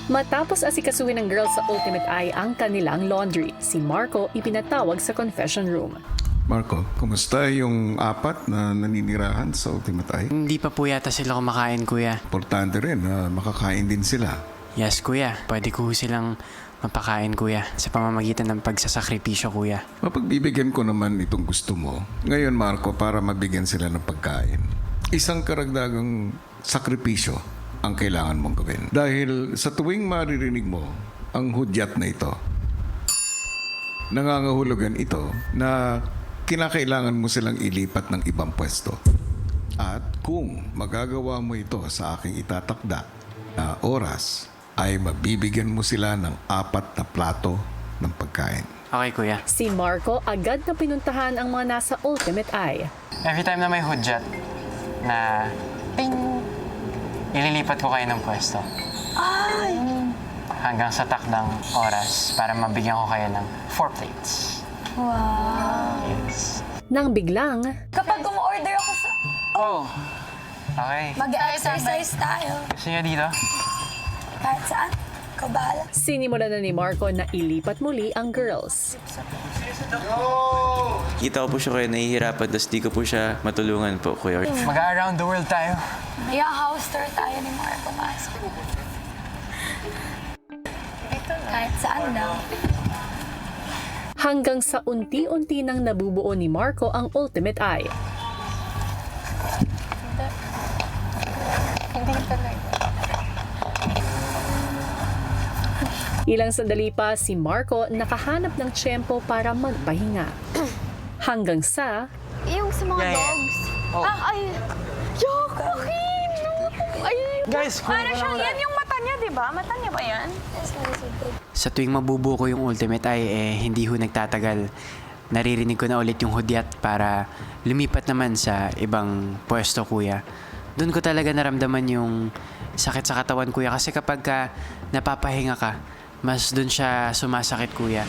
Matapos asikasuhin ng girls sa Ultimate Eye ang kanilang laundry, si Marco ipinatawag sa confession room. Marco, kumusta yung apat na naninirahan sa Ultimate Eye? Hindi pa po yata sila kumakain, kuya. Importante rin na makakain din sila. Yes, kuya. Pwede ko silang mapakain, kuya, sa pamamagitan ng pagsasakripisyo, kuya. Mapagbibigyan ko naman itong gusto mo. Ngayon, Marco, para mabigyan sila ng pagkain. Isang karagdagang sakripisyo ang kailangan mong gawin. Dahil sa tuwing maririnig mo ang hudyat na ito, nangangahulugan ito na kinakailangan mo silang ilipat ng ibang pwesto. At kung magagawa mo ito sa aking itatakda na oras, ay mabibigyan mo sila ng 4 na plato ng pagkain. Okay, kuya. Si Marco agad na pinuntahan ang mga nasa Ultimate Eye. Every time na may hudyat na ping, ililipat ko kayo ng pwesto. Ay! Hanggang sa takdang oras para mabigyan ko kayo ng 4 plates. Wow. Yes. Nang biglang, Kapag umorder ako sa... Oh! Okay. Mag-exercise tayo. Gusto niyo dito? Kahit saan. Ikaw bahala. sinimulan na ni Marco na ilipat muli ang girls. Kita ko po siya kaya nahihirapan, tapos di ko po siya matulungan po, Kuya. Mag-around the world tayo. Kaya house tour tayo ni Marco Mas. Kahit saan daw. Hanggang sa unti-unti nang nabubuo ni Marco ang Ultimate Eye. Ilang sandali pa si Marco nakahanap ng tiyempo para magpahinga. Hanggang sa Yung sa mga dogs. Oh. Ay! Yuck! Okay! No! Ay! Guys, Para siyang yan yung mata niya, di ba? Mata niya ba yan? sa tuwing mabubuo ko yung Ultimate Eye, hindi ho nagtatagal. Naririnig ko na ulit yung hudyat para lumipat naman sa ibang pwesto, kuya. Doon ko talaga naramdaman yung sakit sa katawan, kuya. Kasi kapag ka napapahinga ka, mas doon siya sumasakit, kuya.